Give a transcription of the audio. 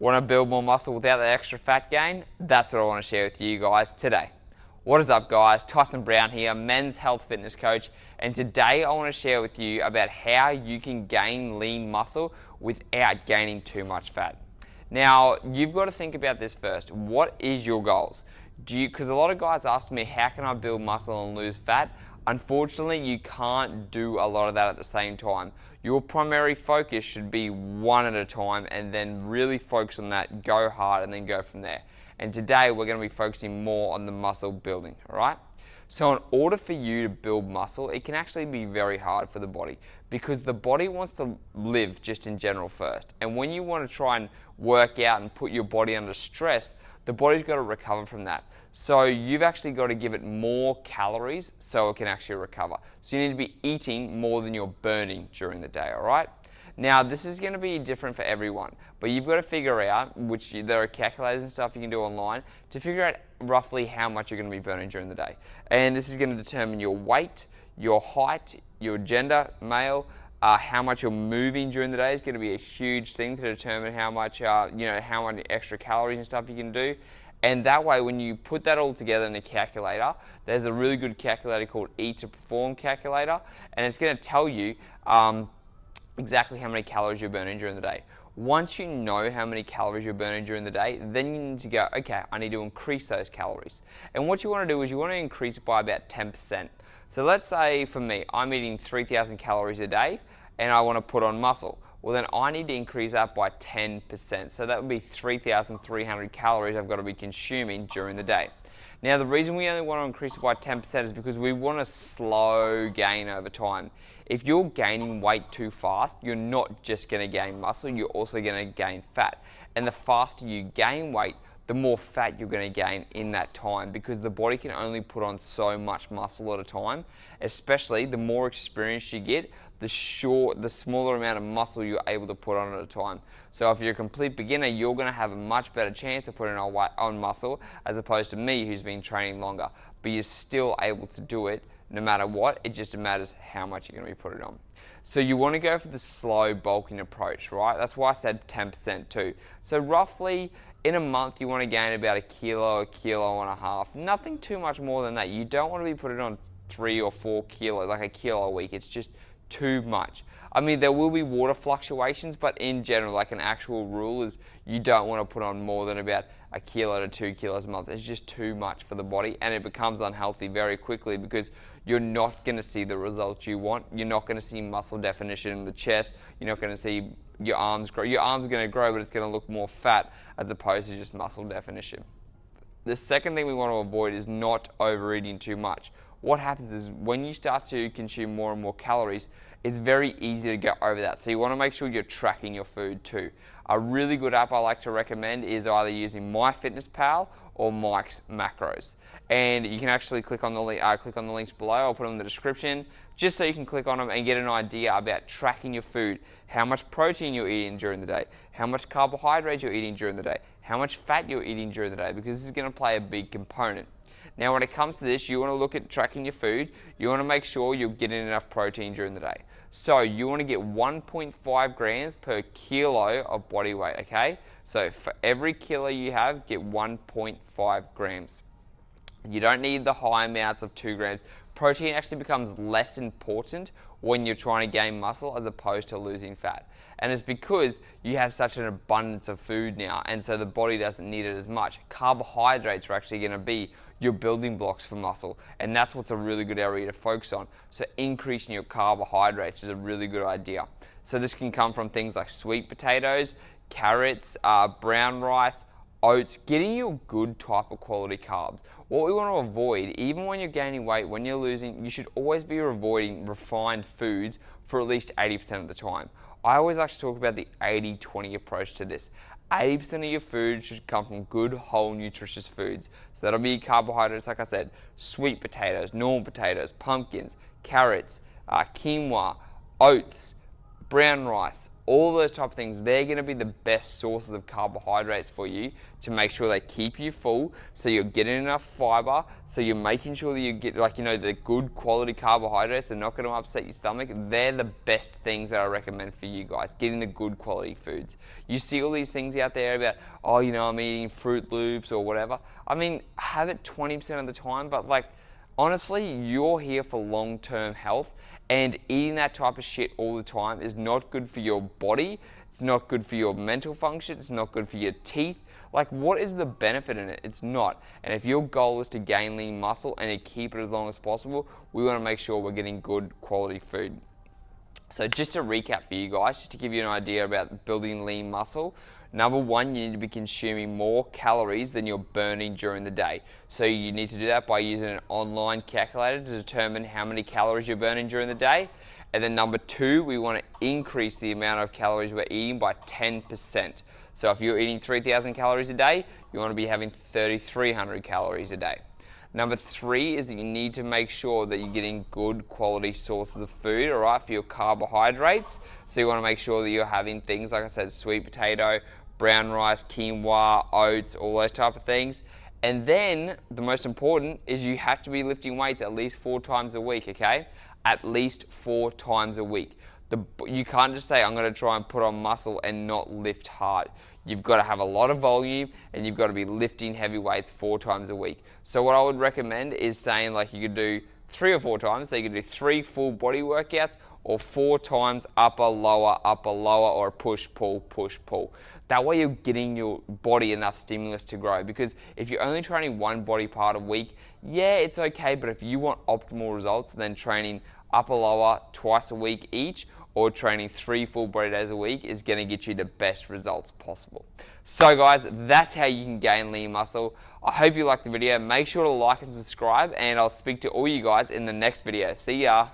Want to build more muscle without that extra fat gain? That's what I want to share with you guys today. What is up, guys? Tyson here, men's health fitness coach, and today I want to share with you about how you can gain lean muscle without gaining too much fat. Now, you've got to think about this first. What is your goals? Because a lot of guys ask me, how can I build muscle and lose fat? Unfortunately, you can't do a lot of that at the same time. Your primary focus should be one at a time, and then really focus on that, go hard, and then go from there. And today we're going to be focusing more on the muscle building, all right? So in order for you to build muscle, it can actually be very hard for the body, because the body wants to live just in general first. And when you want to try and work out and put your body under stress, the body's got to recover from that. So you've actually got to give it more calories so it can actually recover. So you need to be eating more than you're burning during the day, all right? Now, this is going to be different for everyone, but you've got to figure out, there are calculators and stuff you can do online, to figure out roughly how much you're going to be burning during the day. And this is going to determine your weight, your height, your gender, male, how much you're moving during the day is going to be a huge thing to determine how much, how many extra calories and stuff you can do. And that way, when you put that all together in a calculator, there's a really good calculator called Eat to Perform calculator, and it's going to tell you exactly how many calories you're burning during the day. Once you know how many calories you're burning during the day, then you need to go, okay, I need to increase those calories. And what you want to do is you want to increase it by about 10%. So let's say for me, I'm eating 3,000 calories a day, and I want to put on muscle. Well, then I need to increase that by 10%. So that would be 3,300 calories I've got to be consuming during the day. Now, the reason we only want to increase it by 10% is because we want a slow gain over time. If you're gaining weight too fast, you're not just going to gain muscle, you're also going to gain fat. And the faster you gain weight, the more fat you're going to gain in that time, because the body can only put on so much muscle at a time. Especially the more experience you get, the smaller amount of muscle you're able to put on at a time. So if you're a complete beginner, you're going to have a much better chance of putting on muscle as opposed to me, who's been training longer. But you're still able to do it no matter what. It just matters how much you're going to be putting on. So you want to go for the slow bulking approach, right? That's why I said 10% too. So roughly in a month, you want to gain about a kilo and a half. Nothing too much more than that. You don't want to be putting on 3 or 4 kilos, like a kilo a week. It's just too much. I mean, there will be water fluctuations, but in general, like an actual rule is you don't want to put on more than about a kilo to 2 kilos a month. It's just too much for the body, and it becomes unhealthy very quickly because you're not going to see the results you want. You're not going to see muscle definition in the chest. You're not going to see your arms grow. Your arms are going to grow, but it's going to look more fat as opposed to just muscle definition. The second thing we want to avoid is not overeating too much. What happens is when you start to consume more and more calories, it's very easy to go over that. So you want to make sure you're tracking your food too. A really good app I like to recommend is either using MyFitnessPal or Mike's Macros. And you can actually click on the links below. I'll put them in the description, just so you can click on them and get an idea about tracking your food, how much protein you're eating during the day, how much carbohydrates you're eating during the day, how much fat you're eating during the day, because this is going to play a big component. Now, when it comes to this, you want to look at tracking your food. You want to make sure you're getting enough protein during the day. So you want to get 1.5 grams per kilo of body weight, okay? So for every kilo you have, get 1.5 grams. You don't need the high amounts of 2 grams. Protein actually becomes less important when you're trying to gain muscle as opposed to losing fat. And it's because you have such an abundance of food now, and so the body doesn't need it as much. Carbohydrates are actually going to be your building blocks for muscle, and that's what's a really good area to focus on. So increasing your carbohydrates is a really good idea. So this can come from things like sweet potatoes, carrots, brown rice, oats, getting you a good type of quality carbs. What we want to avoid, even when you're gaining weight, when you're losing, you should always be avoiding refined foods for at least 80% of the time. I always like to talk about the 80-20 approach to this. 80% of your food should come from good, whole, nutritious foods. So that'll be carbohydrates, like I said, sweet potatoes, normal potatoes, pumpkins, carrots, quinoa, oats, brown rice, all those type of things, they're going to be the best sources of carbohydrates for you to make sure they keep you full, so you're getting enough fiber, so you're making sure that you get, like, you know, the good quality carbohydrates. They're not going to upset your stomach. They're the best things that I recommend for you guys, getting the good quality foods. You see all these things out there about, oh, you know, I'm eating Fruit Loops or whatever. I mean, have it 20% of the time, but like, honestly, you're here for long-term health, and eating that type of shit all the time is not good for your body. It's not good for your mental function. It's not good for your teeth. Like, what is the benefit in it? It's not. And if your goal is to gain lean muscle and to keep it as long as possible, we want to make sure we're getting good quality food. So just to recap for you guys, just to give you an idea about building lean muscle, number one, you need to be consuming more calories than you're burning during the day. So you need to do that by using an online calculator to determine how many calories you're burning during the day. And then number two, we want to increase the amount of calories we're eating by 10%. So if you're eating 3,000 calories a day, you want to be having 3,300 calories a day. Number three is that you need to make sure that you're getting good quality sources of food, all right, for your carbohydrates. So you want to make sure that you're having things, like I said, sweet potato, brown rice, quinoa, oats, all those type of things. And then the most important is you have to be lifting weights at least 4 times a week, okay? At least 4 times a week. You can't just say, I'm going to try and put on muscle and not lift hard. You've got to have a lot of volume, and you've got to be lifting heavy weights 4 times a week. So what I would recommend is saying, like, you could do 3 or 4 times. So you could do 3 full body workouts, or 4 times upper, lower, or push, pull. That way you're getting your body enough stimulus to grow. Because if you're only training one body part a week, yeah, it's okay. But if you want optimal results, then training upper, lower twice a week each, or training 3 full body days a week is going to get you the best results possible. So guys, that's how you can gain lean muscle. I hope you liked the video. Make sure to like and subscribe, and I'll speak to all you guys in the next video. See ya.